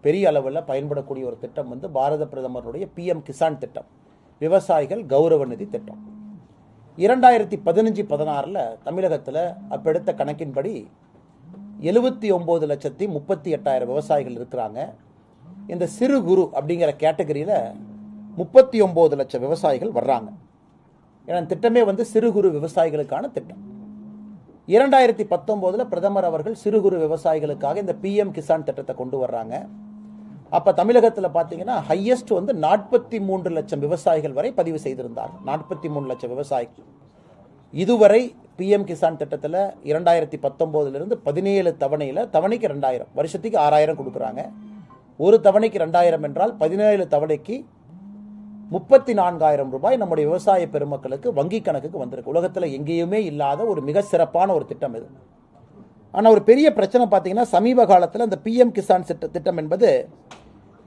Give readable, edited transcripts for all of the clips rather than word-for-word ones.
பெரிய அளவில் பயன்படக்கூடிய ஒரு திட்டம் வந்து பாரத பிரதமருடைய பிஎம் கிசான் திட்டம், விவசாயிகள் கௌரவ நிதி திட்டம். 2015-16 தமிழகத்தில் அப்போ எடுத்த கணக்கின்படி 79,38,000 விவசாயிகள் இருக்கிறாங்க. இந்த சிறு குறு அப்படிங்கிற கேட்டகரியில் 39 லட்சம் விவசாயிகள் வர்றாங்க. ஏன்னா திட்டமே வந்து சிறு குறு விவசாயிகளுக்கான திட்டம். 2019 பிரதமர் அவர்கள் சிறு குறு விவசாயிகளுக்காக இந்த பிஎம் கிசான் திட்டத்தை கொண்டு வர்றாங்க. அப்போ தமிழகத்தில் பார்த்தீங்கன்னா ஹையஸ்ட் வந்து 43 லட்சம் விவசாயிகள் வரை பதிவு செய்திருந்தார். 43 லட்சம் விவசாயிகள் இதுவரை பிஎம் கிசான் திட்டத்தில் 2019 17 தவணையில் தவணைக்கு 2,000, வருஷத்துக்கு 6,000 கொடுக்குறாங்க. ஒரு தவணைக்கு 2,000 என்றால் 17 தவணைக்கு 34,000 ரூபாய் நம்முடைய விவசாய பெருமக்களுக்கு வங்கி கணக்குக்கு வந்திருக்கு. உலகத்தில் எங்கேயுமே இல்லாத ஒரு மிக சிறப்பான ஒரு திட்டம் இது. ஆனால் ஒரு பெரிய பிரச்சனை பார்த்தீங்கன்னா சமீப காலத்தில் இந்த பிஎம் கிசான் திட்டம் என்பது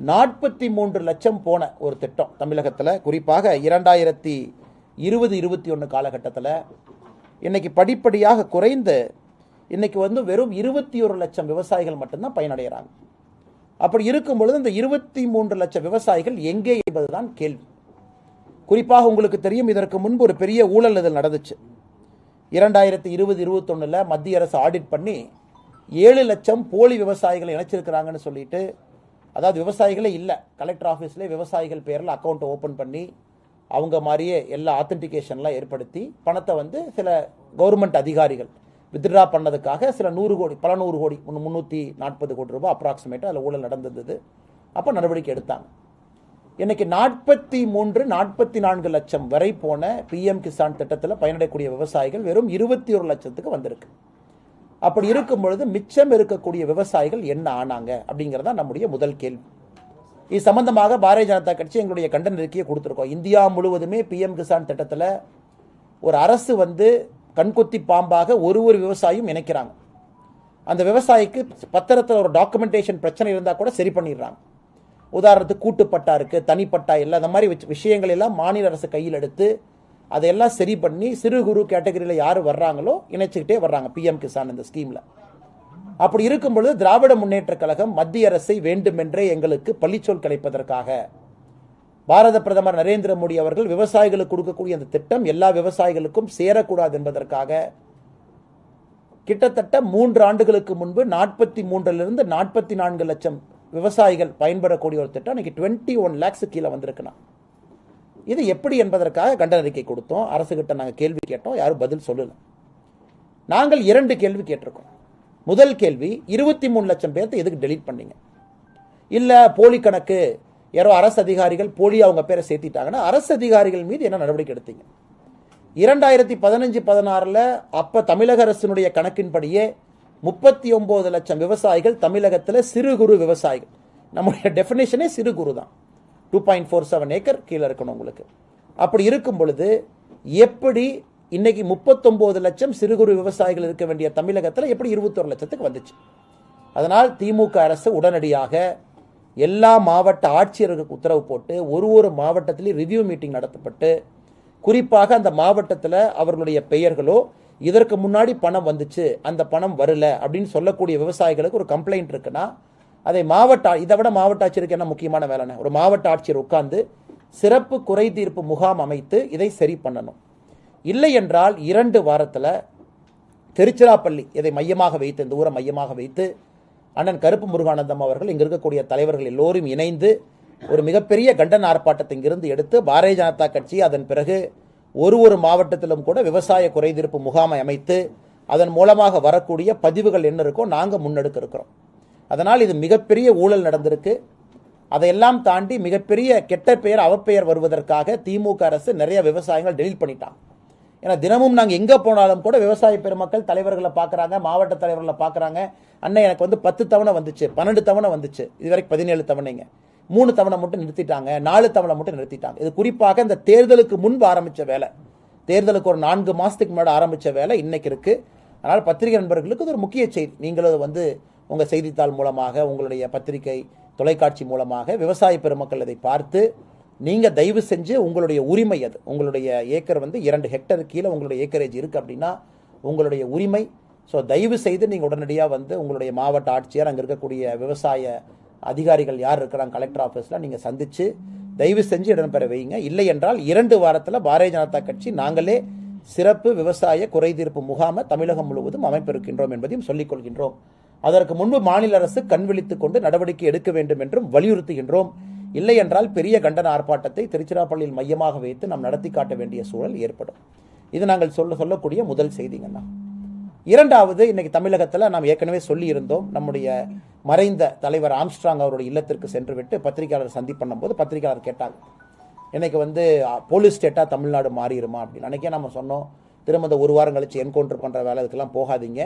43 லட்சம் போன ஒரு திட்டம் தமிழகத்தில். குறிப்பாக 2020-21 காலகட்டத்தில் இன்னைக்கு படிப்படியாக குறைந்து இன்னைக்கு வந்து வெறும் 21 லட்சம் விவசாயிகள் மட்டும்தான் பயனடைகிறாங்க. அப்படி இருக்கும் பொழுது இந்த 23 லட்சம் விவசாயிகள் எங்கே என்பதுதான் கேள்வி. குறிப்பாக உங்களுக்கு தெரியும், இதற்கு முன்பு ஒரு பெரிய ஊழல் இதில் நடந்துச்சு. 2020-21 மத்திய அரசு ஆடிட் பண்ணி 7 லட்சம் போலி விவசாயிகளை இணைச்சிருக்கிறாங்கன்னு சொல்லிட்டு, அதாவது விவசாயிகளே இல்லை, கலெக்டர் ஆஃபீஸ்லேயே விவசாயிகள் பேரில் அக்கௌண்ட் ஓப்பன் பண்ணி அவங்க மாதிரியே எல்லா ஆத்தென்டிகேஷன்லாம் ஏற்படுத்தி பணத்தை வந்து சில கவர்மெண்ட் அதிகாரிகள் வித்ட்ரா பண்ணதுக்காக சில 100 கோடி, பல 100 கோடி, 340 கோடி ரூபாய் அப்ராக்சிமேட்டாக அதில் ஊழல் நடந்தது. அப்போ நடவடிக்கை எடுத்தாங்க. இன்னைக்கு 43-44 லட்சம் வரை போன பிஎம் கிசான் திட்டத்தில் பயனடையக்கூடிய விவசாயிகள் வெறும் 21 லட்சத்துக்கு வந்திருக்கு. அப்படி இருக்கும் பொழுது மிச்சம் இருக்கக்கூடிய விவசாயிகள் என்ன ஆனாங்க அப்படிங்கிறதா நம்முடைய முதல் கேள்வி. இது சம்பந்தமாக பாரதிய ஜனதா கட்சி எங்களுடைய கண்டன அறிக்கையை கொடுத்துருக்கோம். இந்தியா முழுவதுமே பிஎம் கிசான் திட்டத்தில் ஒரு அரசு வந்து கண்கொத்தி பாம்பாக ஒரு விவசாயியும் இணைக்கிறாங்க. அந்த விவசாயிக்கு பத்திரத்தில் ஒரு டாக்குமெண்டேஷன் பிரச்சனை இருந்தால் கூட சரி பண்ணிடுறாங்க. உதாரணத்துக்கு கூட்டுப்பட்டா இருக்கு, தனிப்பட்டா இல்லை, அந்த மாதிரி விஷயங்கள் எல்லாம் மாநில அரசு கையில் எடுத்து அதையெல்லாம் சரி பண்ணி சிறு குறு கேட்டகரியில் யார் வர்றாங்களோ இணைச்சிக்கிட்டே வர்றாங்க பிஎம் கிசான் இந்த ஸ்கீமில். அப்படி இருக்கும் பொழுது திராவிட முன்னேற்ற கழகம் மத்திய அரசை வேண்டுமென்றே எங்களுக்கு பள்ளிச்சொல் கிடைப்பதற்காக பாரத பிரதமர் நரேந்திர மோடி அவர்கள் விவசாயிகளுக்கு கொடுக்கக்கூடிய அந்த திட்டம் எல்லா விவசாயிகளுக்கும் சேரக்கூடாது என்பதற்காக கிட்டத்தட்ட 3 ஆண்டுகளுக்கு முன்பு 43 - 44 லட்சம் விவசாயிகள் பயன்படக்கூடிய ஒரு திட்டம் இன்னைக்கு 21 lakhs கீழே வந்திருக்குன்னா இது எப்படி என்பதற்காக கண்டன அறிக்கை கொடுத்தோம். அரசுகிட்ட நாங்கள் கேள்வி கேட்டோம், யாரும் பதில் சொல்லல. நாங்கள் 2 கேள்வி கேட்டிருக்கோம். முதல் கேள்வி, 23 லட்சம் பேர்த்தை எதுக்கு டெலீட் பண்ணீங்க? இல்லை போலி கணக்கு, யாரோ அரசு அதிகாரிகள் போலி அவங்க பேரை சேர்த்திட்டாங்கன்னா அரசு அதிகாரிகள் மீது என்ன நடவடிக்கை எடுத்தீங்க? 2015-16 அப்ப தமிழக அரசினுடைய கணக்கின்படியே 39 லட்சம் விவசாயிகள் தமிழகத்தில் சிறு குறு விவசாயிகள். நம்முடைய டெஃபினேஷனே சிறு குறு தான். 2.47 ஏக்கர் கீழே இருக்கணும் உங்களுக்கு. அப்படி இருக்கும் பொழுது எப்படி இன்னைக்கு 39 லட்சம் சிறு குறு விவசாயிகள் இருக்க வேண்டிய தமிழகத்தில் எப்படி 21 லட்சத்துக்கு வந்துச்சு? அதனால் திமுக அரசு உடனடியாக எல்லா மாவட்ட ஆட்சியர்களுக்கு உத்தரவு போட்டு ஒரு மாவட்டத்திலேயே ரிவ்யூ மீட்டிங் நடத்தப்பட்டு, குறிப்பாக அந்த மாவட்டத்தில் அவர்களுடைய பெயர்களோ இதற்கு முன்னாடி பணம் வந்துச்சு அந்த பணம் வரல அப்படின்னு சொல்லக்கூடிய விவசாயிகளுக்கு ஒரு கம்ப்ளைண்ட் இருக்குன்னா அதை இதை விட மாவட்ட ஆட்சியருக்கு என்ன முக்கியமான வேலைன்னு ஒரு மாவட்ட ஆட்சியர் உட்கார்ந்து சிறப்பு குறை தீர்ப்பு முகாம் அமைத்து இதை சரி பண்ணணும். இல்லை என்றால் 2 வாரத்தில் திருச்சிராப்பள்ளி இதை மையமாக வைத்து, இந்த ஊரை மையமாக வைத்து அண்ணன் கருப்பு முருகானந்தம் அவர்கள் இங்கே இருக்கக்கூடிய தலைவர்கள் எல்லோரும் இணைந்து ஒரு மிகப்பெரிய கண்டன ஆர்ப்பாட்டத்தை இங்கிருந்து எடுத்து பாரதிய ஜனதா கட்சி அதன் பிறகு ஒரு மாவட்டத்திலும் கூட விவசாய குறைதீர்ப்பு முகாமை அமைத்து அதன் மூலமாக வரக்கூடிய பதிவுகள் என்ன இருக்கோ நாங்கள் முன்னெடுக்க இருக்கிறோம். அதனால் இது மிகப்பெரிய ஊழல் நடந்திருக்கு. அதையெல்லாம் தாண்டி மிகப்பெரிய கெட்ட பெயர் அவப்பெயர் வருவதற்காக திமுக அரசு நிறைய விவசாயிகள் டெலீட் பண்ணிட்டாங்க. ஏன்னா தினமும் நாங்கள் எங்கே போனாலும் கூட விவசாய பெருமக்கள் தலைவர்களை பார்க்குறாங்க, மாவட்ட தலைவர்களை பார்க்குறாங்க. அண்ணன் எனக்கு வந்து 10 தவணை வந்துச்சு, 12 தவணை வந்துச்சு, இதுவரைக்கும் 17 தவணைங்க, 3 தவணை மட்டும் நிறுத்திட்டாங்க, 4 தவணை மட்டும் நிறுத்திட்டாங்க. இது குறிப்பாக இந்த தேர்தலுக்கு முன்பு ஆரம்பித்த வேலை, தேர்தலுக்கு ஒரு 4 மாதத்துக்கு முன்னாடி ஆரம்பித்த வேலை இன்னைக்கு இருக்குது. அதனால் பத்திரிகை நண்பர்களுக்கு இது ஒரு முக்கிய செய்தி. நீங்களும் வந்து உங்கள் செய்தித்தாள் மூலமாக, உங்களுடைய பத்திரிகை தொலைக்காட்சி மூலமாக விவசாய பெருமக்கள் இதை பார்த்து நீங்கள் தயவு செஞ்சு உங்களுடைய உரிமை, அது உங்களுடைய ஏக்கர் வந்து 2 ஹெக்டர் கீழே உங்களுடைய ஏக்கரேஜ் இருக்குது அப்படின்னா உங்களுடைய உரிமை. ஸோ தயவு செய்து நீங்கள் உடனடியாக வந்து உங்களுடைய மாவட்ட ஆட்சியர், அங்கே இருக்கக்கூடிய விவசாய அதிகாரிகள் யார் இருக்கிறாங்க கலெக்டர் ஆஃபீஸில் நீங்கள் சந்தித்து தயவு செஞ்சு இடம்பெற வைங்க. இல்லை என்றால் 2 வாரத்தில் பாரதிய ஜனதா கட்சி நாங்களே சிறப்பு விவசாய குறைதீர்ப்பு முகாமை தமிழகம் முழுவதும் அமைப்பிருக்கின்றோம் என்பதையும் சொல்லிக் கொள்கின்றோம். அதற்கு முன்பு மாநில அரசு கண் விழித்துக் கொண்டு நடவடிக்கை எடுக்க வேண்டும் என்றும் வலியுறுத்துகின்றோம். இல்லை என்றால் பெரிய கண்டன ஆர்ப்பாட்டத்தை திருச்சிராப்பள்ளியில் மையமாக வைத்து நாம் நடத்தி காட்ட வேண்டிய சூழல் ஏற்படும். இது நாங்கள் சொல்லக்கூடிய முதல் செய்திங்கண்ணா. இரண்டாவது, இன்னைக்கு தமிழகத்தில் நாம் ஏற்கனவே சொல்லி இருந்தோம், நம்முடைய மறைந்த தலைவர் ஆம்ஸ்ட்ராங் அவருடைய இல்லத்திற்கு சென்று விட்டு பத்திரிகையாளர் சந்திப்பு பண்ணும்போது பத்திரிகையாளர் கேட்டாங்க, இன்னைக்கு போலீஸ் ஸ்டேட்டாக தமிழ்நாடு மாறிடுமா அப்படின்னு. அன்றைக்கே நம்ம சொன்னோம், திரும்ப இந்த 1 வாரம் கழிச்சு என்கவுண்டர் பண்ணுற வேலை இதுக்கெல்லாம் போகாதீங்க.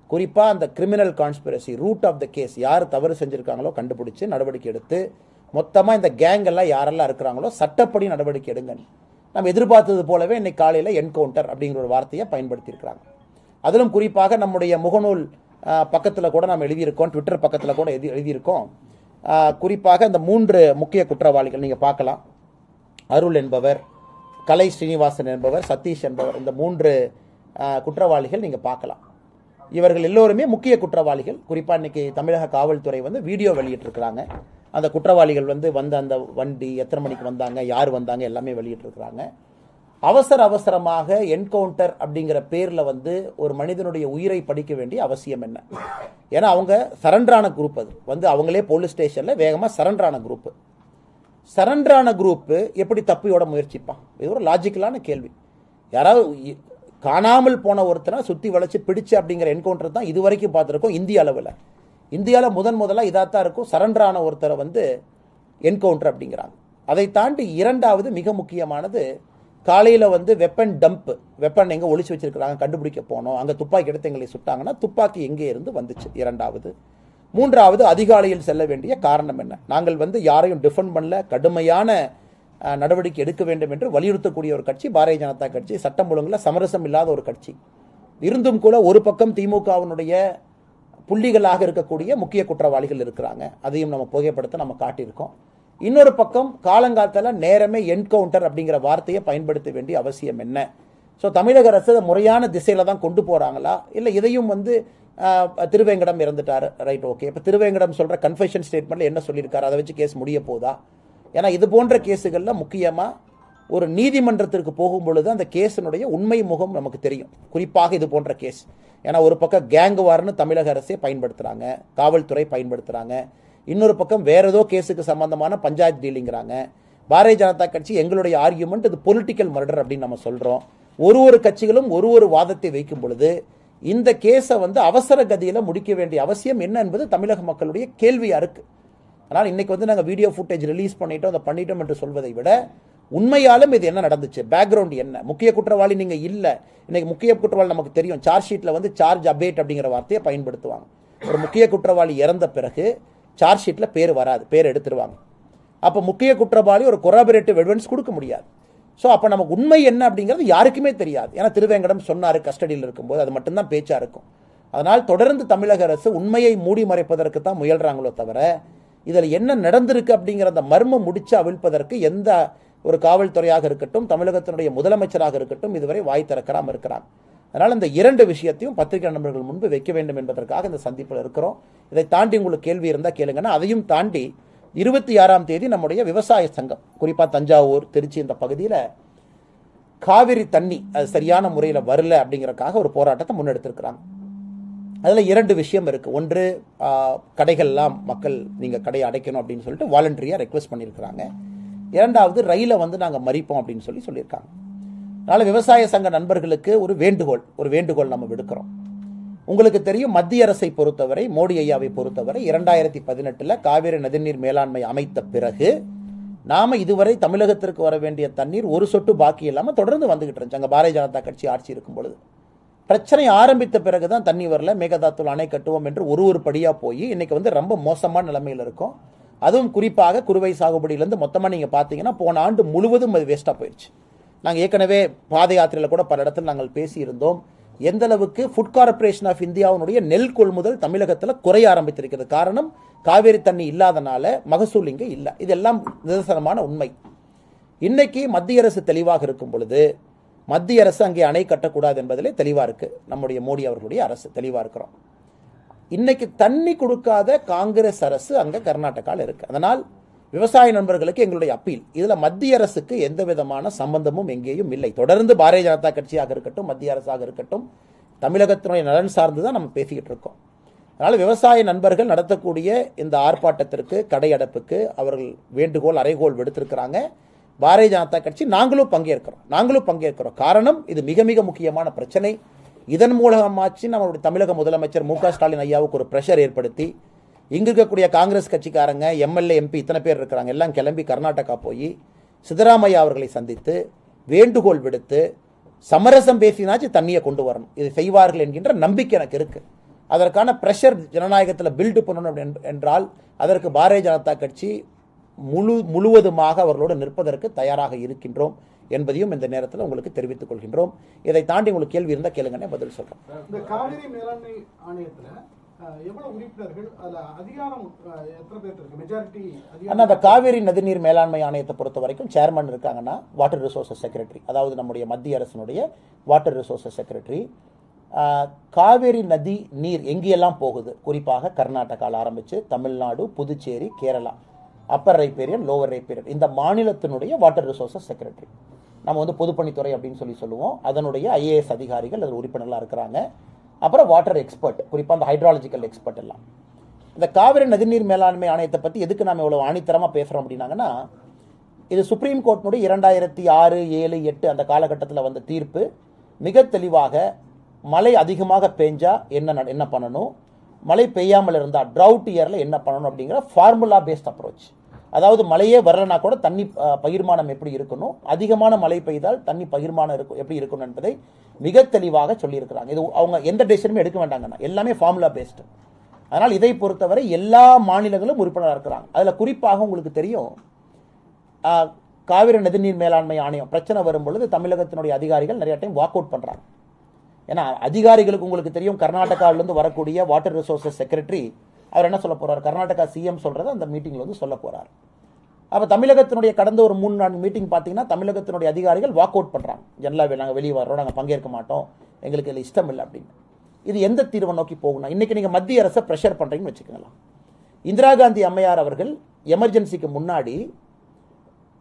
குறிப்பாக அந்த criminal conspiracy root of the case யார் தவறு செஞ்சுருக்காங்களோ கண்டுபிடிச்சு நடவடிக்கை எடுத்து மொத்தமாக இந்த கேங்கெல்லாம் யாரெல்லாம் இருக்கிறாங்களோ சட்டப்படி நடவடிக்கை எடுங்க. நம்ம எதிர்பார்த்தது போலவே இன்னைக்கு காலையில் என்கவுண்டர் அப்படிங்கிற ஒரு வார்த்தையை பயன்படுத்தியிருக்கிறாங்க. அதிலும் குறிப்பாக நம்முடைய முகநூல் பக்கத்தில் கூட நாம் எழுதியிருக்கோம், ட்விட்டர் பக்கத்தில் கூட எழுதியிருக்கோம். குறிப்பாக இந்த 3 முக்கிய குற்றவாளிகள் நீங்கள் பார்க்கலாம். அருள் என்பவர், கலை ஸ்ரீனிவாசன் என்பவர், சதீஷ் என்பவர், இந்த 3 குற்றவாளிகள் நீங்கள் பார்க்கலாம். இவர்கள் எல்லோருமே முக்கிய குற்றவாளிகள். குறிப்பாக இன்னைக்கு தமிழக காவல்துறை வீடியோ வெளியிட்டிருக்கிறாங்க. அந்த குற்றவாளிகள் வந்த அந்த வண்டி எத்தனை மணிக்கு வந்தாங்க, யார் வந்தாங்க, எல்லாமே வெளியிட்டிருக்கிறாங்க. அவசரமாக என்கவுண்டர் அப்படிங்கிற பேரில் ஒரு மனிதனுடைய உயிரை படிக்க வேண்டிய அவசியம் என்ன? ஏன்னா அவங்க சரண்டரான குரூப். அது அவங்களே போலீஸ் ஸ்டேஷனில் வேகமாக சரண்டரான குரூப்பு. சரண்டரான குரூப்பு எப்படி தப்பியோட முயற்சிப்பான்? இது ஒரு லாஜிக்கலான கேள்வி. யாராவது காணாமல் போன ஒருத்தனை சுற்றி வளைச்சு பிடிச்சு அப்படிங்கிற என்கவுண்டர் தான் இது வரைக்கும் பார்த்துருக்கோம் இந்திய அளவில். இந்தியாவில் முதலாக இதாகத்தான் இருக்கும், சரண்டரான ஒருத்தரை என்கவுண்டர் அப்படிங்கிறாங்க. அதை தாண்டி இரண்டாவது மிக முக்கியமானது, காலையில் வெப்பன் டம்ப், வெப்பன் எங்கே ஒளிச்சு வச்சிருக்கிறாங்க கண்டுபிடிக்க போனோம், அங்கே துப்பாக்கி எடுத்து எங்களை சுட்டாங்கன்னா துப்பாக்கி எங்கே இருந்து வந்துச்சு? இரண்டாவது. மூன்றாவது, அதிகாலையில் செல்ல வேண்டிய காரணம் என்ன? நாங்கள் யாரையும் டிஃபெண்ட் பண்ணல, கடுமையான நடவடிக்கை எடுக்க வேண்டும் என்று வலியுறுத்தக்கூடிய ஒரு கட்சி பாரதிய ஜனதா கட்சி. சட்டம் ஒழுங்கில் சமரசம் இல்லாத ஒரு கட்சி. இருந்தும் கூட ஒரு பக்கம் திமுகவினுடைய புள்ளிகளாக இருக்கக்கூடிய முக்கிய குற்றவாளிகள் இருக்கிறாங்க, அதையும் நம்ம புகைப்படத்தை நம்ம காட்டியிருக்கோம். இன்னொரு பக்கம் காலங்காலத்தில் நேரமே என்கவுண்டர் அப்படிங்கிற வார்த்தையை பயன்படுத்த வேண்டிய அவசியம் என்ன? ஸோ தமிழக அரசு முறையான திசையில் தான் கொண்டு போகிறாங்களா, இல்லை இதையும் திருவேங்கடம் இறந்துட்டார், ரைட், ஓகே, இப்போ திருவேங்கடம் சொல்கிற கன்ஃபெஷன் ஸ்டேட்மெண்ட்டில் என்ன சொல்லியிருக்காரு, அதை வச்சு கேஸ் முடிய போதா? ஏன்னா இது போன்ற கேஸுகளில் முக்கியமாக ஒரு நீதிமன்றத்திற்கு போகும் பொழுது அந்த கேஸினுடைய உண்மை முகம் நமக்கு தெரியும். குறிப்பாக இது போன்ற கேஸ், ஏன்னா ஒரு பக்கம் கேங் வார்னு தமிழக அரசே பயன்படுத்துகிறாங்க, காவல்துறை பயன்படுத்துகிறாங்க, இன்னொரு பக்கம் வேற ஏதோ கேஸுக்கு சம்பந்தமான பஞ்சாயத்து டீலிங்கிறாங்க. பாரதிய ஜனதா கட்சி எங்களுடைய ஆர்கியூமெண்ட் இது பொலிட்டிக்கல் மர்டர் அப்படின்னு நம்ம சொல்கிறோம். ஒரு கட்சிகளும் ஒரு வாதத்தை வைக்கும் பொழுது இந்த கேஸை அவசர கதியில் முடிக்க வேண்டிய அவசியம் என்ன என்பது தமிழக மக்களுடைய கேள்வியாக இருக்குது. அதனால் இன்னைக்கு நாங்கள் வீடியோ ஃபுட்டேஜ் ரிலீஸ் பண்ணிட்டோம், அதை பண்ணிட்டோம் என்று சொல்வதை விட உண்மையாலும் இது என்ன நடந்துச்சு, பேக்ரவுண்ட் என்ன? முக்கிய குற்றவாளி நீங்கள் இல்லை, இன்னைக்கு முக்கிய குற்றவாளி நமக்கு தெரியும், சார்ஜ் ஷீட்டில் சார்ஜ் அபேட் அப்படிங்கிற வார்த்தையை பயன்படுத்துவாங்க. ஒரு முக்கிய குற்றவாளி இறந்த பிறகு சார்ஜ் ஷீட்டில் பேர் வராது, பேர் எடுத்துருவாங்க. அப்போ முக்கிய குற்றவாளி ஒரு கொராபரேட்டிவ் எவிடன்ஸ் கொடுக்க முடியாது. ஸோ அப்போ நமக்கு உண்மை என்ன அப்படிங்கிறது யாருக்குமே தெரியாது. ஏன்னா திருவேங்கடம் சொன்னார் கஸ்டடியில் இருக்கும்போது, அது மட்டும்தான் பேச்சாக இருக்கும். அதனால் தொடர்ந்து தமிழக அரசு உண்மையை மூடி மறைப்பதற்கு தான் முயல்றாங்களோ தவிர இதில் என்ன நடந்திருக்கு அப்படிங்கிற அந்த மர்மம் முடிச்சு அவிழ்ப்பதற்கு எந்த ஒரு காவல்துறையாக இருக்கட்டும், தமிழகத்தினுடைய முதலமைச்சராக இருக்கட்டும், இதுவரை வாய் திறக்காமல் இருக்கிறாங்க. அதனால் இந்த 2 விஷயத்தையும் பத்திரிகை நண்பர்கள் முன்பு வைக்க வேண்டும் என்பதற்காக இந்த சந்திப்பில் இருக்கிறோம். இதை தாண்டி உங்களுக்கு கேள்வி இருந்தால் கேளுங்கன்னா, அதையும் தாண்டி 26ஆம் தேதி நம்முடைய விவசாய சங்கம், குறிப்பாக தஞ்சாவூர், திருச்சி இந்த பகுதியில் காவிரி தண்ணி அது சரியான முறையில் வரல அப்படிங்கிறதுக்காக ஒரு போராட்டத்தை முன்னெடுத்திருக்கிறாங்க. அதில் 2 விஷயம் இருக்குது. ஒன்று, கடைகள்லாம் மக்கள் நீங்கள் கடையை அடைக்கணும் அப்படின்னு சொல்லிட்டு வாலண்டரியாக ரெக்வெஸ்ட் பண்ணியிருக்கிறாங்க. இரண்டாவது, ரயிலை நாங்கள் மறிப்போம் அப்படின்னு சொல்லியிருக்காங்க. அதனால் விவசாய சங்க நண்பர்களுக்கு ஒரு வேண்டுகோள் நம்ம விடுக்கிறோம். உங்களுக்கு தெரியும், மத்திய அரசை பொறுத்தவரை, மோடி ஐயாவை பொறுத்தவரை 2018 காவிரி நதிநீர் மேலாண்மை அமைத்த பிறகு நாம இதுவரை தமிழகத்திற்கு வர வேண்டிய தண்ணீர் ஒரு சொட்டு பாக்கி இல்லாமல் தொடர்ந்து வந்துகிட்டு இருந்துச்சு. அங்கே பாரதிய ஜனதா கட்சி ஆட்சி இருக்கும் பொழுது. பிரச்சனை ஆரம்பித்த பிறகுதான் தண்ணி வரல, மேகதாத்துல அணை கட்டுவோம் என்று ஒரு படியாக போய் இன்னைக்கு ரொம்ப மோசமான நிலைமையில் இருக்கும். அதுவும் குறிப்பாக குறுவை சாகுபடியிலேருந்து மொத்தமாக நீங்கள் பார்த்தீங்கன்னா போன ஆண்டு முழுவதும் அது வேஸ்ட்டாக போயிடுச்சு. நாங்கள் ஏற்கனவே பாத யாத்திரையில் கூட பல இடத்துல நாங்கள் பேசியிருந்தோம், எந்த அளவுக்கு ஃபுட் கார்ப்பரேஷன் ஆஃப் இந்தியாவுடைய நெல் கொள்முதல் தமிழகத்தில் குறைய ஆரம்பித்திருக்கிறது. காரணம், காவேரி தண்ணி இல்லாதனால மகசூல் இங்கே இல்லை. இதெல்லாம் நிதர்சனமான உண்மை. இன்னைக்கு மத்திய அரசு தெளிவாக இருக்கும் பொழுது மத்திய அரசு அங்கே அணை கட்டக்கூடாது என்பதிலே தெளிவாக இருக்குது. நம்முடைய மோடி அவர்களுடைய அரசு தெளிவாக இருக்கிறோம். இன்னைக்கு தண்ணி கொடுக்காத காங்கிரஸ் அரசு அங்க கர்நாடகாவில் இருக்கு. அதனால் விவசாய நண்பர்களுக்கு எங்களுடைய அப்பீல், இதுல மத்திய அரசுக்கு எந்த விதமான சம்பந்தமும் எங்கேயும் இல்லை. தொடர்ந்து பாரதிய ஜனதா கட்சியாக இருக்கட்டும், மத்திய அரசாக இருக்கட்டும், தமிழகத்தினுடைய நலன் சார்ந்துதான் நம்ம பேசிக்கிட்டு இருக்கோம். அதனால விவசாய நண்பர்கள் நடத்தக்கூடிய இந்த ஆர்ப்பாட்டத்திற்கு, கடையடைப்புக்கு அவர்கள் வேண்டுகோள், அறைகோள் விடுத்திருக்கிறாங்க. பாரதிய ஜனதா கட்சி நாங்களும் பங்கேற்கிறோம். காரணம், இது மிக மிக முக்கியமான பிரச்சனை. இதன் மூலமாச்சு நம்மளுடைய தமிழக முதலமைச்சர் மு.க. ஸ்டாலின் ஐயாவுக்கு ஒரு பிரஷர் ஏற்படுத்தி, இங்க இருக்கக்கூடிய காங்கிரஸ் கட்சிக்காரங்க, எம்எல்ஏ, எம்பி இத்தனை பேர் இருக்கிறாங்க, எல்லாம் கிளம்பி கர்நாடகா போய் சித்தராமையா அவர்களை சந்தித்து வேண்டுகோள் விடுத்து சமரசம் பேசினாச்சு தண்ணியை கொண்டு வரணும். இது செய்வார்கள் என்கின்ற நம்பிக்கை எனக்கு இருக்கு. அதற்கான பிரஷர் ஜனநாயகத்தில் பில்டு பண்ணணும் என்றால் அதற்கு பாரதிய ஜனதா கட்சி முழுவதுமாக அவர்களோடு நிற்பதற்கு தயாராக இருக்கின்றோம் என்பதையும் இந்த நேரத்தில் உங்களுக்கு தெரிவித்துக் கொள்கின்றோம். இதை தாண்டி உங்களுக்கு கேள்வி இருந்தால் கேளுங்க, பதில் சொல்றேன். இந்த காவிரி மேலாண்மை ஆணையத்தில் எவ்வளவு உறுப்பினர்கள், அதுல அதிகாரம் எத்தனை பேர் இருக்கு? மெஜாரிட்டி அதிகாரம். அந்த காவிரி நதிநீர் மேலாண்மை ஆணையத்தை பொறுத்த வரைக்கும் சேர்மன் இருக்காங்கன்னா வாட்டர் ரிசோர்சஸ் செக்ரட்டரி, அதாவது நம்முடைய மத்திய அரசினுடைய வாட்டர் ரிசோர்சஸ் செக்ரட்டரி. காவேரி நதி நீர் எங்கெல்லாம் போகுது, குறிப்பாக கர்நாடகாவில் ஆரம்பிச்சு Tamil Nadu, Puducherry, Kerala, upper riparian, lower riparian, இந்த மாநிலத்தினுடைய வாட்டர் ரிசோர்சஸ் செக்ரட்டரி, நம்ம வந்து பொதுப்பணித்துறை அப்படின்னு சொல்லுவோம். அதனுடைய ஐஏஎஸ் அதிகாரிகள் அதில் உறுப்பினர்களாக இருக்கிறாங்க. அப்புறம் வாட்டர் எக்ஸ்பர்ட், குறிப்பாக அந்த ஹைட்ராலஜிக்கல் எக்ஸ்பர்ட் எல்லாம். இந்த காவிரி நதிநீர் மேலாண்மை ஆணையத்தை பற்றி எதுக்கு நாம் இவ்வளோ ஆணித்தரமாக பேசுகிறோம் அப்படின்னாங்கன்னா, இது சுப்ரீம் கோர்ட்டினுடைய 2006, 7, 8 அந்த காலகட்டத்தில் வந்த தீர்ப்பு மிக தெளிவாக, மழை அதிகமாக பெஞ்சா என்ன பண்ணணும், மழை பெய்யாமல் இருந்தால் ட்ரவுட் இயரில் என்ன பண்ணணும் அப்படிங்கிற ஃபார்முலா பேஸ்ட் அப்ரோச். அதாவது மழையே வரலனா கூட தண்ணி பகிர்மானம் எப்படி இருக்கணும், அதிகமான மழை பெய்தால் தண்ணி பகிர்மானம் எப்படி இருக்கணும் என்பதை மிக தெளிவாக சொல்லியிருக்கிறாங்க. இது அவங்க எந்த டெசிஷனுமே எடுக்க வேண்டாங்கண்ணா, எல்லாமே ஃபார்முலா பேஸ்டு. அதனால் இதை பொறுத்தவரை எல்லா மாநிலங்களும் உறுப்பினராக இருக்கிறாங்க. அதில் குறிப்பாக உங்களுக்கு தெரியும், காவிரி நதிநீர் மேலாண்மை ஆணையம் பிரச்சனை வரும்பொழுது தமிழகத்தினுடைய அதிகாரிகள் நிறைய டைம் வாக் அவுட் பண்ணுறாங்க. ஏன்னா அதிகாரிகளுக்கு உங்களுக்கு தெரியும், கர்நாடகாவிலிருந்து வரக்கூடிய வாட்டர் ரிசோர்சஸ் செக்ரட்டரி அவர் என்ன சொல்ல போறார், கர்நாடகா சிஎம் சொல்றதை அந்த மீட்டிங்ல வந்து சொல்ல போறார். அப்ப தமிழகத்தினுடைய கடந்த ஒரு 3-4 மீட்டிங் பார்த்தீங்கன்னா தமிழகத்தினுடைய அதிகாரிகள் வாக் அவுட் பண்றாங்க. ஜெனரலாக நாங்கள் வெளியே வர்றோம், நாங்கள் பங்கேற்க மாட்டோம், எங்களுக்கு இதில் இஷ்டம் இல்லை அப்படின்னு. இது எந்த தீர்வை நோக்கி போகணும்? இன்னைக்கு நீங்க மத்திய அரசை பிரஷர் பண்றீங்கன்னு வச்சுக்கலாம். இந்திரா காந்தி அம்மையார் அவர்கள் எமர்ஜென்சிக்கு முன்னாடி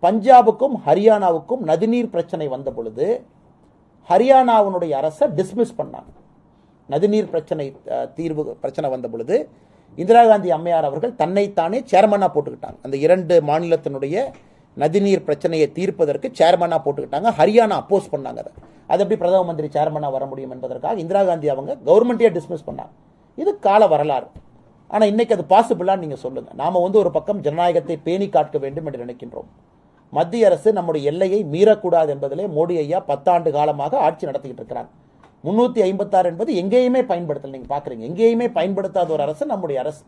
பஞ்சாபுக்கும் ஹரியானாவுக்கும் நதிநீர் பிரச்சனை வந்த பொழுது ஹரியானாவுடைய அரசை டிஸ்மிஸ் பண்ணாங்க. நதிநீர் பிரச்சனை வந்த பொழுது இந்திரா காந்தி அம்மையார் அவர்கள் தன்னைத்தானே சேர்மனா போட்டுக்கிட்டாங்க. அந்த 2 மாநிலத்தினுடைய நதிநீர் பிரச்சனையை தீர்ப்பதற்கு சேர்மனா போட்டுக்கிட்டாங்க. ஹரியானா அப்போஸ் பண்ணாங்க. அது எப்படி பிரதம மந்திரி சேர்மனா வர முடியும் என்பதற்காக இந்திரா காந்தி அவங்க கவர்மெண்ட்டே டிஸ்மிஸ் பண்ணாங்க. இது கால வரலாறு. ஆனால் இன்னைக்கு அது பாசிபிளான்னு நீங்க சொல்லுங்க. நாம வந்து ஒரு பக்கம் ஜனநாயகத்தை பேணி காக்க வேண்டும் என்று நினைக்கின்றோம். மத்திய அரசு நம்முடைய எல்லையை மீறக்கூடாது என்பதிலே மோடி ஐயா 10 ஆண்டு காலமாக ஆட்சி நடத்திக்கிட்டு இருக்கிறாங்க. 356 என்பது எங்கேயுமே பயன்படுத்தல. நீங்க பாக்குறீங்க, எங்கேயுமே பயன்படுத்தாத ஒரு அரசு நம்முடைய அரசு.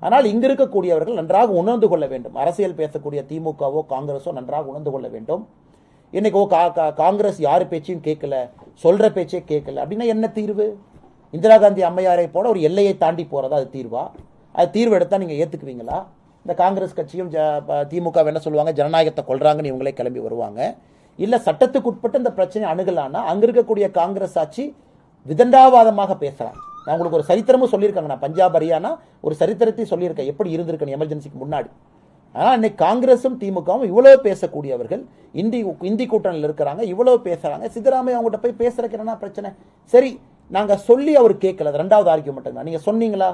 ஆனால் இங்க இருக்கக்கூடியவர்கள் நன்றாக உணர்ந்து கொள்ள வேண்டும். அரசியல் பேசக்கூடிய திமுகவோ காங்கிரஸோ நன்றாக உணர்ந்து கொள்ள வேண்டும். இன்னைக்கு காங்கிரஸ் யாரு பேச்சையும் கேட்கல, சொல்ற பேச்சே கேட்கல அப்படின்னா என்ன தீர்வு? இந்திரா காந்தி அம்மையாரை போல ஒரு எல்லையை தாண்டி போறதா அது தீர்வா? அது தீர்வு எடுத்தா நீங்க ஏத்துக்குவீங்களா? இந்த காங்கிரஸ் கட்சியும் திமுக என்ன சொல்லுவாங்க, ஜனநாயகத்தை கொள்றாங்கன்னு இவங்களே கிளம்பி வருவாங்க. இல்ல சட்டத்துக்கு உட்பட்டு இந்த பிரச்சனை அணுகலான்னா அங்க இருக்கக்கூடிய காங்கிரஸ் ஆட்சி விதண்டாவாதமாக பேசுறாங்க. நான் உங்களுக்கு ஒரு சரித்திரமும் சொல்லியிருக்காங்க. நான் பஞ்சாப், ஹரியானா ஒரு சரித்திரத்தை சொல்லியிருக்கேன் எப்படி இருந்திருக்கேன் எமர்ஜென்சிக்கு முன்னாடி. ஆனால் இன்னைக்கு காங்கிரஸும் திமுகவும் இவ்வளவு பேசக்கூடியவர்கள் இந்தி கூட்டணியில் இருக்கிறாங்க, இவ்வளவு பேசுறாங்க. சித்தராமையா அவங்ககிட்ட போய் பேசுறதுக்கு என்ன பிரச்சனை? சரி, நாங்க சொல்லி அவர் கேட்கல, ரெண்டாவது ஆர்கியூமெண்ட் தான். நீங்க சொன்னீங்களா?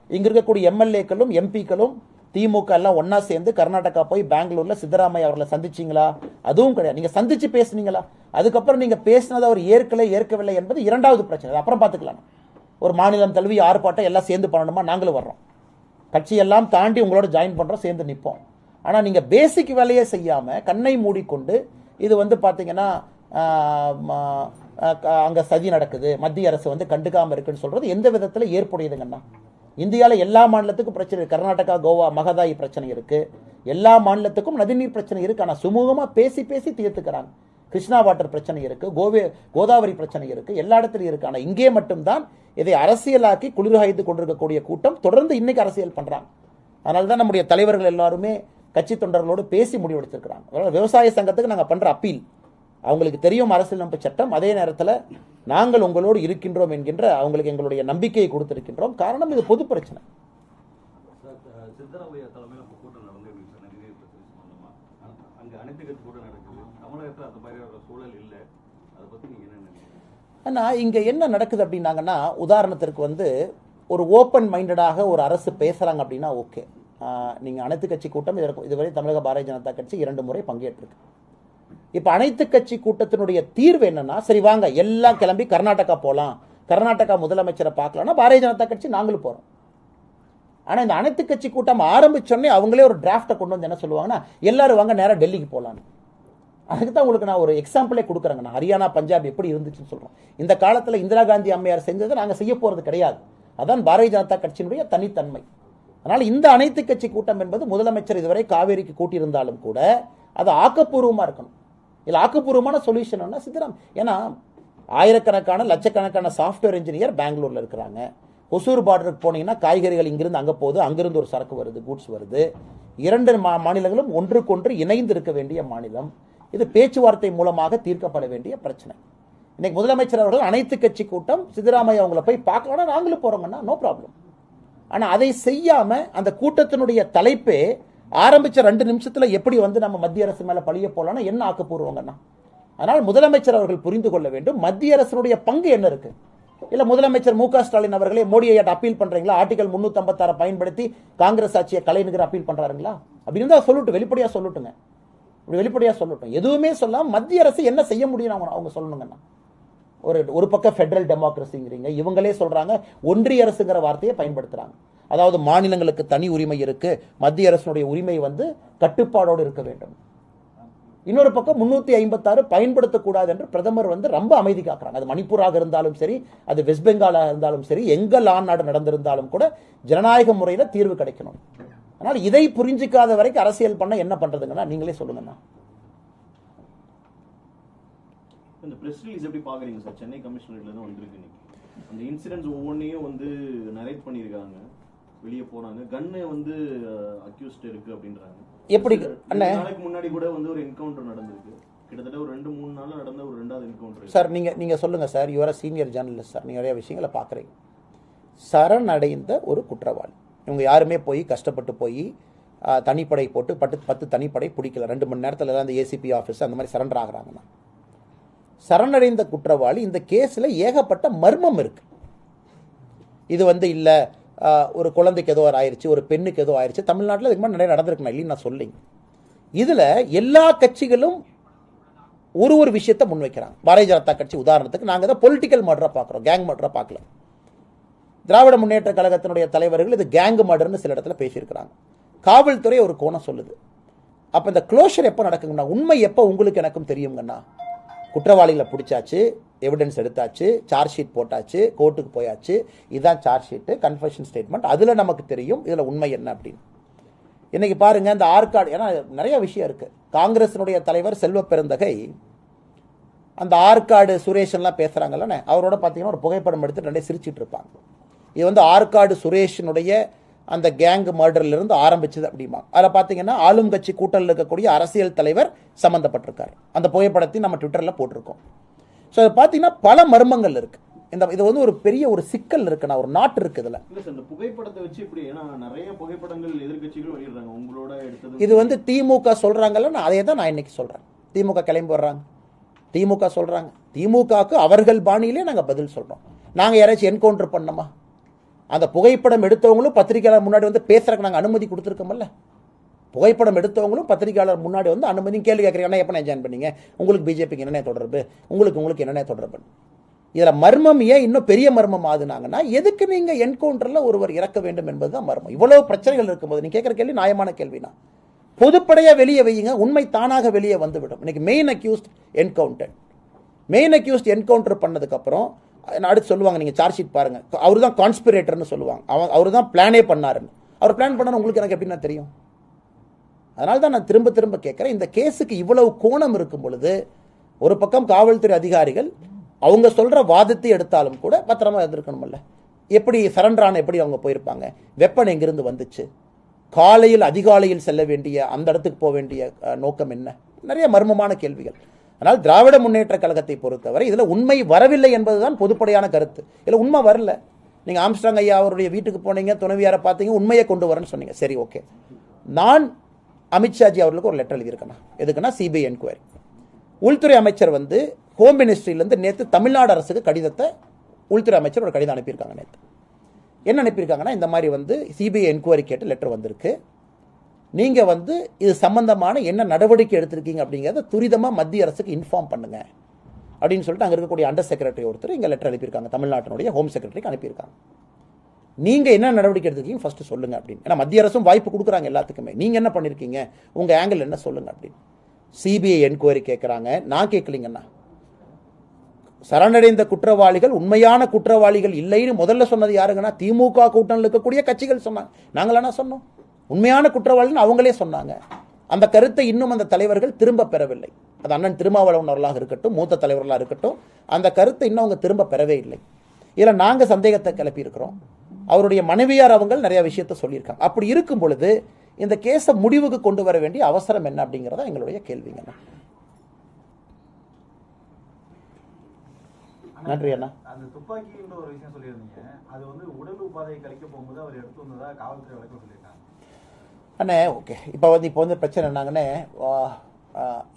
இங்க இருக்கக்கூடிய எம்எல்ஏக்களும் எம்பிக்களும் திமுக எல்லாம் ஒன்னா சேர்ந்து கர்நாடகா போய் பெங்களூர்ல சித்தராமையா அவர்களை சந்திச்சீங்களா? அதுவும் கிடையாது. நீங்க சந்திச்சு பேசுனீங்களா? அதுக்கப்புறம் நீங்க பேசினதை அவர் ஏற்கவில்லை என்பது இரண்டாவது பிரச்சனை. அப்புறம் பார்த்துக்கலாம். ஒரு மாநிலம் தழுவி ஆர்ப்பாட்டம் எல்லாம் சேர்ந்து பண்ணணுமா? நாங்களும் வர்றோம், கட்சியெல்லாம் தாண்டி உங்களோட ஜாயின் பண்றோம், சேர்ந்து நிற்போம். ஆனா நீங்க பேசிக் வேலையே செய்யாம கண்ணை மூடிக்கொண்டு இது வந்து பாத்தீங்கன்னா அங்க சதி நடக்குது, மத்திய அரசு வந்து கண்டுக்காம இருக்குன்னு சொல்றது எந்த விதத்துல ஏற்புடையதுங்கன்னா? இந்தியாவில் எல்லா மாநிலத்துக்கும் பிரச்சனை இருக்கு. கர்நாடகா, கோவா மகதாயி பிரச்சனை இருக்கு. எல்லா மாநிலத்துக்கும் நதிநீர் பிரச்சனை இருக்கு. ஆனா சுமூகமா பேசி தீர்த்துக்கிறாங்க. கிருஷ்ணா வாட்டர் பிரச்சனை இருக்கு, கோதாவரி பிரச்சனை இருக்கு, எல்லா இடத்துலையும் இருக்கு. ஆனா இங்கே மட்டும்தான் இதை அரசியலாக்கி குளிர்காய்ந்து கொண்டிருக்கக்கூடிய கூட்டம் தொடர்ந்து இன்னைக்கு அரசியல் பண்றாங்க. அதனால்தான் நம்முடைய தலைவர்கள் எல்லாருமே கட்சி தொண்டர்களோடு பேசி முடிவெடுத்திருக்கிறாங்க. விவசாய சங்கத்துக்கு நாங்கள் பண்ற அப்பீல், அவங்களுக்கு தெரியும் அரசியலமைப்பு சட்டம், அதே நேரத்தில் நாங்கள் உங்களோடு இருக்கின்றோம் என்கின்ற அவங்களுக்கு எங்களுடைய நம்பிக்கையை கொடுத்திருக்கின்றோம். காரணம் இது பொது பிரச்சனை. சித்தராமையா தலைமையில் கூட்டம் நடந்து அங்கே அனைத்து கட்சி கூட்டம் நடக்குது. தமிழகத்தில் அந்த மாதிரி ஒரு சூழல் இல்லை. அதை பற்றி நீங்கள் என்ன நினைக்கிறீங்க? ஆனால் இங்கே என்ன நடக்குது அப்படின்னாங்கன்னா, உதாரணத்திற்கு ஒரு ஓப்பன் மைண்டடாக ஒரு அரசு பேசுகிறாங்க அப்படின்னா ஓகே. நீங்கள் அனைத்து கட்சி கூட்டம் இதுவரை தமிழக பாரதிய ஜனதா கட்சி 2 முறை பங்கேற்றிருக்கு. இப்போ அனைத்து கட்சி கூட்டத்தினுடைய தீர்வு என்னன்னா, சரி வாங்க எல்லாம் கிளம்பி கர்நாடகா போகலாம், கர்நாடகா முதலமைச்சரை பார்க்கலாம்னா பாரதிய ஜனதா கட்சி நாங்களும் போகிறோம். ஆனால் இந்த அனைத்து கட்சி கூட்டம் ஆரம்பிச்சோடனே அவங்களே ஒரு டிராஃப்டை கொண்டு வந்து என்ன சொல்லுவாங்கன்னா, எல்லாரும் வாங்க நேராக டெல்லிக்கு போகலான்னு. அதுக்கு தான் உங்களுக்கு நான் ஒரு எக்ஸாம்பிளே கொடுக்குறேங்க. நான் ஹரியானா பஞ்சாப் எப்படி இருந்துச்சுன்னு சொல்கிறோம். இந்த காலத்தில் இந்திரா காந்தி அம்மையார் செஞ்சதை நாங்கள் செய்ய போகிறது கிடையாது. அதான் பாரதிய ஜனதா கட்சியினுடைய தனித்தன்மை. அதனால் இந்த அனைத்து கட்சி கூட்டம் என்பது முதலமைச்சர் இதுவரை காவேரிக்கு கூட்டியிருந்தாலும் கூட அது ஆக்கப்பூர்வமாக இருக்கணும். இல்லை ஆக்கப்பூர்வமான சொல்யூஷன் சித்தராம். ஏன்னா ஆயிரக்கணக்கான லட்சக்கணக்கான சாஃப்ட்வேர் இன்ஜினியர் பெங்களூரில் இருக்கிறாங்க. ஒசூர் பார்டருக்கு போனீங்கன்னா காய்கறிகள் இங்கிருந்து அங்கே போகுது, அங்கிருந்து ஒரு சரக்கு வருது, கூட்ஸ் வருது. 2 மாநிலங்களும் ஒன்றுக்கொன்று இணைந்து இருக்க வேண்டிய மாநிலம். இது பேச்சுவார்த்தை மூலமாக தீர்க்கப்பட வேண்டிய பிரச்சனை. இன்னைக்கு முதலமைச்சர் அவர்கள் அனைத்து கட்சி கூட்டம், சித்தராமையா அவங்கள போய் பார்க்கலாம்னா நாங்களும் போறோங்கன்னா நோ ப்ராப்ளம். ஆனால் அதை செய்யாம அந்த கூட்டத்தினுடைய தலைப்பே ஆரம்பிச்ச 2 நிமிஷத்துல எப்படி நம்ம மத்திய அரசு மேல பழிய போலாம்னா என்ன ஆக்கப்பூர்வங்கன்னா. அதனால் முதலமைச்சர் அவர்கள் புரிந்து கொள்ள வேண்டும் மத்திய அரசுடைய பங்கு என்ன இருக்கு. இல்ல முதலமைச்சர் மு க ஸ்டாலின் அவர்களே மோடியை அப்பீல் பண்றீங்களா, ஆர்டிகல் 356 பயன்படுத்தி காங்கிரஸ் ஆட்சியை கலைஞர் அப்பீல் பண்றாருங்களா அப்படின்னு தான் சொல்லட்டும், வெளிப்படையா சொல்லட்டுங்க. வெளிப்படையா சொல்லட்டும். எதுவுமே சொல்லாம மத்திய அரசு என்ன செய்ய முடியும் அவங்க சொல்லணுங்கன்னா. ஒரு பக்கம் ஃபெடரல் டெமோக்ரஸிங்கிறீங்க, இவங்களே சொல்றாங்க ஒன்றிய அரசுங்கிற வார்த்தையை பயன்படுத்துறாங்க. அதாவது மாநிலங்களுக்கு தனி உரிமை இருக்கு, மத்திய அரசுடைய உரிமை கட்டுப்பாடோடு இருக்க வேண்டும். இன்னொரு பக்கம் 356 பயன்படுத்தக்கூடாது என்று பிரதமர் ரொம்ப அமைதி காக்குறாங்க. அது மணிப்பூராக இருந்தாலும் சரி, அது வெஸ்ட் பெங்காலாக இருந்தாலும் சரி, எங்க நாடு நடந்திருந்தாலும் கூட ஜனநாயக முறையில் தீர்வு கிடைக்கணும். ஆனால் இதை புரிஞ்சிக்காத வரைக்கும் அரசியல் பண்ண என்ன பண்றதுங்கன்னா நீங்களே சொல்லுங்கண்ணா. இந்த பிரஸ் ரிலீஸ் எப்படி பாக்குறீங்க சார்? சென்னை கமிஷனரேட்ல இருந்து வந்திருக்கு இன்னைக்கு. அந்த இன்சிடென்ட்ஸ் ஒவ்வொன்றையும் நரேட் பண்ணியிருக்காங்க. வெளியே போனாங்க, கன்னு அக்யூஸ்ட் இருக்கு அப்படின்றாங்க. எப்படி நாளைக்கு முன்னாடி கூட ஒரு என்கவுண்டர் நடந்திருக்கு. கிட்டத்தட்ட ஒரு 2-3 நாள்ல நடந்த ஒரு 2வது என்கவுண்டர். சார் நீங்க சொல்லுங்க sir, you are senior journalist sir, நீங்க நிறைய விஷயங்களை பாக்குறீங்க. சரணடைந்த ஒரு குற்றவாளி, இவங்க யாருமே போய் கஷ்டப்பட்டு போய் தனிப்படை போட்டு 10 தனிப்படை பிடிக்கல, 2 மணி நேரத்தில் அந்த ஏசிபி ஆஃபீஸ் அந்த மாதிரி சரண்டர் ஆகுறாங்கன்னா. சரணடைந்த குற்றவாளி இந்த கேஸில் ஏகப்பட்ட மர்மம் இருக்கு. இது இல்ல ஒரு குழந்தைக்கு ஏதோ ஆயிடுச்சு, ஒரு பெண்ணுக்கு ஏதோ ஆயிடுச்சு. தமிழ்நாட்டில் இதுக்கு மாதிரி நிறைய நடந்திருக்கு, இல்லைன்னு நான் சொல்லிங்க. இதுல எல்லா கட்சிகளும் ஒரு விஷயத்தை முன்வைக்கிறாங்க. பாரதிய ஜனதா கட்சி உதாரணத்துக்கு நாங்கள் தான் பொலிட்டிக்கல் மர்டரா பார்க்குறோம், கேங் மர்டரா பார்க்கல. திராவிட முன்னேற்ற கழகத்தினுடைய தலைவர்கள் இது கேங் மர்டர்னு சில இடத்துல பேசியிருக்கிறாங்க. காவல்துறை ஒரு கோணம் சொல்லுது. அப்போ இந்த க்ளோஷர் எப்போ நடக்குங்கன்னா, உண்மை எப்போ உங்களுக்கு எனக்கும் தெரியுங்கன்னா, குற்றவாளிகளை பிடிச்சாச்சு, எவிடன்ஸ் எடுத்தாச்சு, சார்ஜ் ஷீட் போட்டாச்சு, கோர்ட்டுக்கு போயாச்சு, இதுதான் சார்ஜ் ஷீட்டு, கன்ஃபெஷன் ஸ்டேட்மெண்ட், அதில் நமக்கு தெரியும் இதில் உண்மை என்ன அப்படின்னு. இன்னைக்கு பாருங்க இந்த ஆற்காடு, ஏன்னா நிறைய விஷயம் இருக்கு. காங்கிரசினுடைய தலைவர் செல்வ பெருந்தகை அந்த ஆற்காடு சுரேஷன்லாம் பேசுறாங்கல்ல, அவரோட பார்த்தீங்கன்னா ஒரு புகைப்படம் எடுத்து 2 சிரிச்சிட்டு இருப்பாங்க. இது ஆற்காடு சுரேஷனுடைய அந்த கேங் மர்டர்லேருந்து ஆரம்பிச்சது அப்படிமா. அதில் பார்த்தீங்கன்னா ஆளும் கட்சி கூட்டணியில் இருக்கக்கூடிய அரசியல் தலைவர் சம்மந்தப்பட்டிருக்காரு. அந்த புகைப்படத்தை நம்ம ட்விட்டரில் போட்டிருக்கோம். ஸோ அதை பார்த்தீங்கன்னா பல மர்மங்கள் இருக்கு. இது ஒரு பெரிய ஒரு சிக்கல் இருக்குண்ணா, ஒரு நாட்டு இருக்கு இதில். இந்த புகைப்படத்தை வச்சு இப்படி நிறைய புகைப்படங்கள் எதிர்கட்சிகள் வெளியிடுறாங்க. உங்களோட எடுத்தது இது திமுக சொல்றாங்கல்ல, நான் அதே தான் நான் இன்னைக்கு சொல்றேன். திமுக கிளம்பி வர்றாங்க, திமுக சொல்றாங்க, திமுகவுக்கு அவர்கள் பாணியிலே நாங்கள் பதில் சொல்றோம். நாங்கள் யாராச்சும் என்கவுண்டர் பண்ணோமா? அந்த புகைப்படம் எடுத்தவங்களும் பத்திரிகையாளர் முன்னாடி பேசுறதுக்கு நாங்கள் அனுமதி கொடுத்துருக்கோம்ல. புகைப்படம் எடுத்தவங்களும் பத்திரிகையாளர் முன்னாடி அனுமதி கேள்வி கேட்குறீங்க, எப்போ நான் ஜாயின் பண்ணீங்க, உங்களுக்கு பிஜேபிக்கு என்னென்ன தொடர்பு, உங்களுக்கு என்னென்ன தொடர்பு. இதில் மர்மம் ஏன் இன்னும் பெரிய மர்மம் ஆகுனாங்கன்னா, எதுக்கு நீங்கள் என்கவுண்டரில் ஒருவர் இறக்க வேண்டும் என்பதுதான் மர்மம். இவ்வளவு பிரச்சனைகள் இருக்கும்போது நீ கேட்குற கேள்வி நியாயமான கேள்வினா, பொதுப்படையாக வெளியே வையுங்க, உண்மை தானாக வெளியே வந்துவிடும். இன்னைக்கு மெயின் அக்யூஸ்ட் என்கவுண்டர் பண்ணதுக்கப்புறம் அடுத்து சொல்லுவாங்க, நீங்கள் சார்ஜ் ஷீட் பாருங்க, அவர் தான் கான்ஸ்பிரேட்டர்னு சொல்லுவாங்க, அவர் தான் பிளானே பண்ணாருன்னு. அவர் பிளான் பண்ணாரு உங்களுக்கு எனக்கு எப்படின்னா தெரியும். அதனால தான் நான் திரும்ப திரும்ப கேட்குறேன், இந்த கேஸுக்கு இவ்வளவு கோணம் இருக்கும் பொழுது ஒரு பக்கம் காவல்துறை அதிகாரிகள் அவங்க சொல்ற வாதத்தை எடுத்தாலும் கூட பத்திரமா எதிர்க்கணும்ல. எப்படி சரண்டரான எப்படி அவங்க போயிருப்பாங்க, வெப்பன் எங்கிருந்து வந்துச்சு, காலையில் அதிகாலையில் செல்ல வேண்டிய அந்த இடத்துக்கு போக வேண்டிய நோக்கம் என்ன, நிறைய மர்மமான கேள்விகள். ஆனால் திராவிட முன்னேற்ற கழகத்தை பொறுத்தவரை இதில் உண்மை வரவில்லை என்பதுதான் பொதுப்படையான கருத்து. இதில் உண்மை வரல. நீங்கள் ஆம்ஸ்ட்ராங் ஐயா அவருடைய வீட்டுக்கு போனீங்க, துணைவியாரை பார்த்தீங்க, உண்மையை கொண்டு வரேன்னு சொன்னீங்க. சரி, ஓகே. நான் அமித்ஷாஜி அவர்களுக்கு ஒரு லெட்டர் எழுதியிருக்கேன். எதுக்குன்னா சிபிஐ என்கொயரி. உள்துறை அமைச்சர் வந்து ஹோம் மினிஸ்ட்ரியிலேருந்து நேற்று தமிழ்நாடு அரசுக்கு கடிதத்தை உள்துறை அமைச்சர் ஒரு கடிதம் அனுப்பியிருக்காங்க. நேற்று என்ன அனுப்பியிருக்காங்கன்னா, இந்த மாதிரி வந்து சிபிஐ என்கொயரி கேட்டு லெட்டர் வந்திருக்கு, நீங்கள் வந்து இது சம்பந்தமான என்ன நடவடிக்கை எடுத்திருக்கீங்க அப்படிங்கிறத துரிதமாக மத்திய அரசுக்கு இன்ஃபார்ம் பண்ணுங்க அப்படின்னு சொல்லிட்டு அங்கே இருக்கக்கூடிய அண்டர் செக்ரட்டரி ஒருத்தர் இங்கே லெட்டர் அனுப்பியிருக்காங்க. தமிழ்நாட்டினுடைய ஹோம் செக்ரட்டரிக்கு அனுப்பியிருக்காங்க. நீங்கள் என்ன நடவடிக்கை எடுத்திருக்கீங்க ஃபர்ஸ்ட் சொல்லுங்க அப்படின்னு. ஏன்னா மத்திய அரசும் வாய்ப்பு கொடுக்குறாங்க எல்லாத்துக்குமே. நீங்கள் என்ன பண்ணியிருக்கீங்க, உங்கள் ஆங்கிள் என்ன சொல்லுங்க அப்படின்னு. சிபிஐ என்கொயரி கேட்குறாங்க. நான் கேட்கலீங்கண்ணா. சரணடைந்த குற்றவாளிகள் உண்மையான குற்றவாளிகள் இல்லைன்னு முதல்ல சொன்னது யாருங்கன்னா, திமுக கூட்டணியில் இருக்கக்கூடிய கட்சிகள் சொன்னாங்க. நாங்களா சொன்னோம்? உண்மையான குற்றவாளின்னு அவங்களே சொன்னாங்க. அந்த கருத்தை இன்னும் அந்த தலைவர்கள் திரும்ப பெறவில்லை. அது அண்ணன் திருமாவளவன் அவர்களாக இருக்கட்டும், மூத்த தலைவர்களாக இருக்கட்டும், அந்த கருத்தை இன்னும் அவங்க திரும்ப பெறவே இல்லை. இதில் நாங்கள் சந்தேகத்தை கிளப்பி இருக்கிறோம். அவருடைய மனைவியார் அவங்க நிறைய விஷயத்த சொல்லியிருக்காங்க. அப்படி இருக்கும் பொழுது இந்த கேஸை முடிவுக்கு கொண்டு வர வேண்டிய அவசரம் என்ன அப்படிங்கிறதா எங்களுடைய கேள்விங்க. நன்றி அண்ணா. அந்த துப்பாக்கின்ற ஒரு விஷயம் சொல்லியிருந்தீங்க, அது வந்து உடல் உபாதையை கழிக்க போகும்போது அவர் எடுத்து வந்ததா காவல்துறை வழக்கு சொல்லியிருக்காங்க. அண்ணே, ஓகே. இப்போ வந்து பிரச்சனை என்னாங்கன்னே,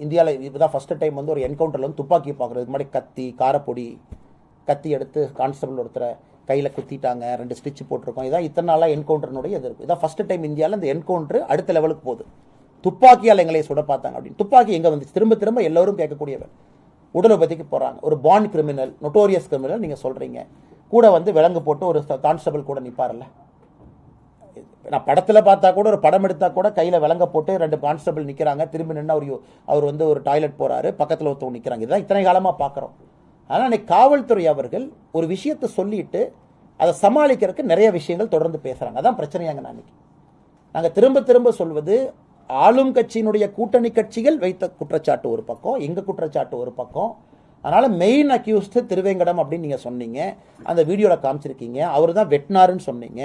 இந்தியாவில் இதுதான் ஃபஸ்ட்டு டைம் வந்து ஒரு என்கவுண்டரில் வந்து துப்பாக்கி பார்க்குறதுக்கு முன்னாடி கத்தி, காரப்பொடி, கத்தி எடுத்து கான்ஸ்டபிள் ஒருத்தரை கையில் குத்திட்டாங்க, 2 ஸ்டிச் போட்டிருக்கோம். இதான் இத்தனை நாளாக என்கவுண்டர்னுடைய இது இருக்கும். இதான் ஃபஸ்ட்டு டைம் இந்தியாவில் இந்த என்கவுண்டர் அடுத்த லெவலுக்கு போகுது. துப்பாக்கியால் எங்களை சுட பார்த்தாங்க அப்படின்னு. துப்பாக்கி எங்கே வந்துச்சு? திரும்ப திரும்ப எல்லோரும் கேட்கக்கூடியவர். உடலுபதிக்கு போகிறாங்க. ஒரு பாண்ட் கிரிமினல், நொட்டோரியஸ் கிரிமினல் நீங்கள் சொல்கிறீங்க. கூட வந்து விலங்கு போட்டு ஒரு கான்ஸ்டபிள் கூட நிற்பார்ல. நான் படத்தில் பார்த்தா கூட, ஒரு படம் எடுத்தால் கூட கையில் விலங்க போட்டு 2 கான்ஸ்டபிள் நிற்கிறாங்க. திரும்பி நின்று அவர் வந்து ஒரு டாய்லெட் போகிறாரு, பக்கத்தில் ஒருத்தவங்க நிற்கிறாங்க. இதுதான் இத்தனை காலமாக பார்க்குறோம். ஆனால் அன்னைக்கு காவல்துறை அவர்கள் ஒரு விஷயத்தை சொல்லிட்டு அதை சமாளிக்கிறதுக்கு நிறைய விஷயங்கள் தொடர்ந்து பேசுகிறாங்க. அதான் பிரச்சனையாங்க. நாங்கள் திரும்ப திரும்ப சொல்வது, ஆளும் கட்சியினுடைய கூட்டணி கட்சிகள் வைத்த குற்றச்சாட்டு ஒரு பக்கம், எங்கள் குற்றச்சாட்டு ஒரு பக்கம். அதனால் மெயின் அக்யூஸ்டு திருவேங்கடம் அப்படின்னு நீங்கள் சொன்னீங்க, அந்த வீடியோவில் காமிச்சிருக்கீங்க. அவர் தான் வெட்டினாருன்னு சொன்னீங்க,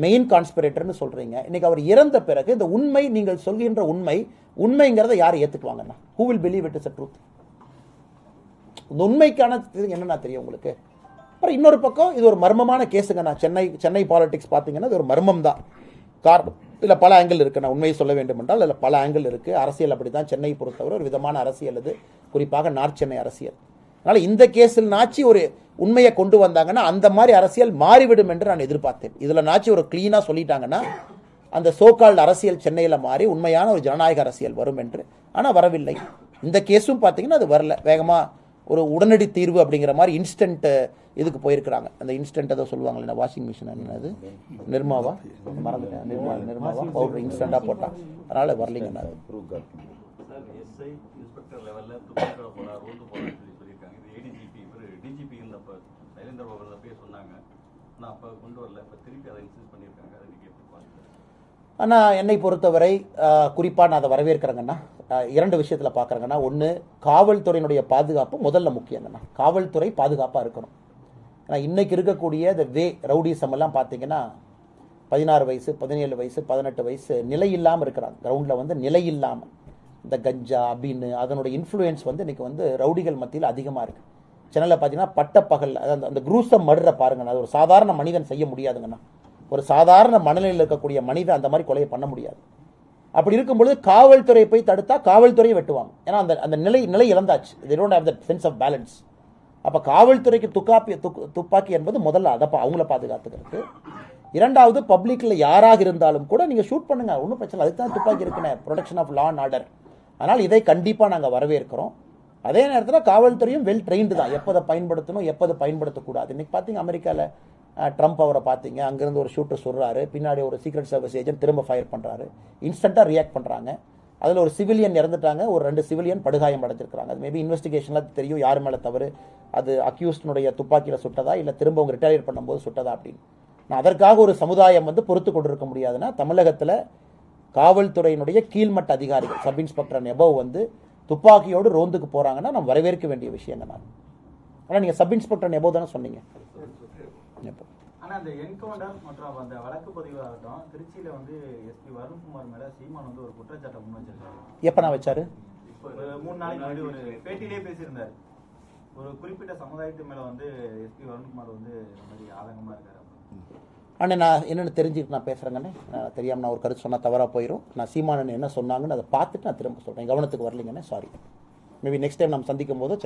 மெயின் கான்ஸ்பிரேட்டர்னு சொல்கிறீங்க. இன்றைக்கி அவர் இறந்த பிறகு இந்த உண்மை, நீங்கள் சொல்கின்ற உண்மைங்கிறத யார் ஏற்றுக்குவாங்கண்ணா? Who will believe it is a truth? இந்த உண்மைக்கான என்னன்னா தெரியும் உங்களுக்கு. அப்புறம் இன்னொரு பக்கம் இது ஒரு மர்மமான கேஸுங்கண்ணா. சென்னை பாலிடிக்ஸ் பார்த்தீங்கன்னா இது ஒரு மர்மம் தான். காரணம் இதில் பல ஆங்கிள் இருக்குது. நான் உண்மையை சொல்ல வேண்டும் என்றால் இதில் பல ஆங்கிள் இருக்குது. அரசியல் அப்படி தான். சென்னை பொறுத்தவரை ஒரு விதமான அரசியல், அது குறிப்பாக நார்த் சென்னை அரசியல். அதனால் இந்த கேஸில் நாச்சி ஒரு உண்மையை கொண்டு வந்தாங்கன்னா அந்த மாதிரி அரசியல் மாறிவிடும் என்று நான் எதிர்பார்த்தேன். இதில் நாச்சி ஒரு கிளீனாக சொல்லிட்டாங்கன்னா அந்த சோகால்டு அரசியல் சென்னையில் மாறி உண்மையான ஒரு ஜனநாயக அரசியல் வரும் என்று. ஆனால் வரவில்லை. இந்த கேஸும் பார்த்தீங்கன்னா அது வரல. வேகமாக ஒரு உடனடி தீர்வு அப்படிங்கிற மாதிரி இன்ஸ்டன்ட் இதுக்கு போயிருக்கிறாங்க. அந்த இன்ஸ்டன்ட் ஏதோ சொல்லுவாங்களே, வாஷிங் மிஷின் என்னது, நிர்மாவா மறந்துட்டேன், நிர்மாவா பவுடர் இன்ஸ்டண்டாக போட்டான். அதனால் வரலைங்க. சார், எஸ்ஐ இன்ஸ்பெக்டர் லெவலில் துப்பாக்கியோட போகிறார், ரோந்து போகிறான்னு சொல்லியிருக்காங்க. இது ஏடிஜிபி, டிஜிபி இருந்தப்போ சைலேந்திர பாபு அப்பயே சொன்னாங்க. ஆனால் அப்போ கொண்டு வரல. இப்போ திருப்பி அதை இன்சிஸ்ட் பண்ணியிருக்காங்க. அதை நீங்கள் எப்படி பார்க்குறீங்க? ஆனால் என்னை பொறுத்தவரை குறிப்பாக நான் அதை வரவேற்கிறேங்கண்ணா. 2 விஷயத்தில் பார்க்குறேங்கண்ணா. ஒன்று, காவல்துறையினுடைய பாதுகாப்பு முதல்ல முக்கியங்கண்ணா. காவல்துறை பாதுகாப்பாக இருக்கணும். ஏன்னா இன்றைக்கி இருக்கக்கூடிய இந்த ரவுடிசம் எல்லாம் பார்த்தீங்கன்னா 16 வயசு, 17 வயசு, 18 வயசு நிலை இல்லாமல் இருக்கிறாங்க. கிரவுண்டில் வந்து நிலை இல்லாமல் இந்த கஞ்சா அப்படின்னு அதனுடைய இன்ஃப்ளூயன்ஸ் வந்து இன்றைக்கி வந்து ரவுடிகள் மத்தியில் அதிகமாக இருக்குது. சென்னையில் பார்த்தீங்கன்னா பட்டப்பகல் அந்த குரூசம் மர்டரை பாருங்கண்ணா. அது ஒரு சாதாரண மனிதன் செய்ய முடியாதுங்கண்ணா. ஒரு சாதாரண மனநிலையில் இருக்கக்கூடிய மனிதன் அந்த மாதிரி கொலையை பண்ண முடியாது. அப்படி இருக்கும்பொழுது காவல்துறை போய் தடுத்தா காவல்துறையை வெட்டுவாங்க. ஏன்னா அந்த நிலை இழந்தாச்சு. they don't have that sense of balance. அப்போ காவல்துறைக்கு துப்பாக்கி என்பது முதல்ல அதை அவங்கள பாதுகாத்துக்கிறது. 2வது, பப்ளிக்கில் யாராக இருந்தாலும் கூட நீங்கள் ஷூட் பண்ணுங்க, ஒன்றும் பிரச்சனை. அதுக்கு தான் துப்பாக்கி இருக்குன்னு, protection of law and order. அதனால் இதை கண்டிப்பாக நாங்கள் வரவேற்கிறோம். அதே நேரத்தில் காவல்துறையும் வெல் ட்ரெயின்டு தான். எப்போதை பயன்படுத்தணும், எப்போது பயன்படுத்தக்கூடாது. இன்றைக்கி பார்த்தீங்க அமெரிக்காவில் ட்ரம்ப் அவரை பார்த்தீங்க, அங்கேருந்து ஒரு ஷூட்டர் சொல்கிறாரு, பின்னாடி ஒரு சீக்ரெட் சர்வீஸ் ஏஜென்ட் திரும்ப ஃபயர் பண்ணுறாரு. இன்ஸ்டண்ட்டாக ரியாக்ட் பண்ணுறாங்க. அதில் ஒரு சிவிலியன் இறந்துட்டாங்க, ஒரு 2 சிவிலியன் படுகாயம் அடைஞ்சிருக்கிறாங்க. அது மேபி இன்வெஸ்டிகேஷனில் தெரியும் யார் மேலே தவறு, அது அக்யூஸ்டனுடைய துப்பாக்கியில் சுட்டதா இல்லை திரும்ப அவங்க ரிட்டையர் பண்ணும்போது சுட்டதா அப்படின்னு. நான் அதற்காக ஒரு சமுதாயம் வந்து பொறுத்து கொண்டிருக்க முடியாதுன்னா, தமிழகத்தில் காவல்துறையினுடைய கீழ்மட்ட அதிகாரிகள், சப் இன்ஸ்பெக்டர் அண்ட் எபவ் வந்து துப்பாக்கியோடு ரோந்துக்கு போகிறாங்கன்னா நம்ம வரவேற்க வேண்டிய விஷயம் தான். ஆனால் நீங்கள் சப் இன்ஸ்பெக்டர் அண்ட் எபவ் தானே சொன்னீங்க. ஆனால் அந்த என்கவுண்டர் மற்றும் அந்த வழக்கு பதிவு ஆகட்டும், திருச்சியில் வந்து எஸ்பி வருண்குமார் மேலே சீமான் வந்து ஒரு குற்றச்சாட்டை முன் வச்சிருக்காரு. எப்போ நான் வச்சாரு? இப்போ ஒரு 3 நாளைக்கு முன்னாடி ஒரு பேட்டியிலே பேசியிருந்தார். ஒரு குறிப்பிட்ட சமுதாயத்து மேல வந்து எஸ்பி வருண்குமார் வந்து இந்த மாதிரி ஆதங்கமா இருக்காரு. அண்ணே நான் என்னென்னு தெரிஞ்சுக்கிட்டு நான் பேசுகிறேங்கண்ணே. தெரியாமல் நான் ஒரு கருத்து சொன்னால் தவறாக போயிடும். நான் சீமானன் என்ன சொன்னாங்கன்னு அதை பார்த்துட்டு நான் திரும்ப சொல்கிறேன். கவனத்துக்கு வரலைங்கண்ணே, சாரி. மேபி நெக்ஸ்ட் டைம் நம்ம சந்திக்கும் போது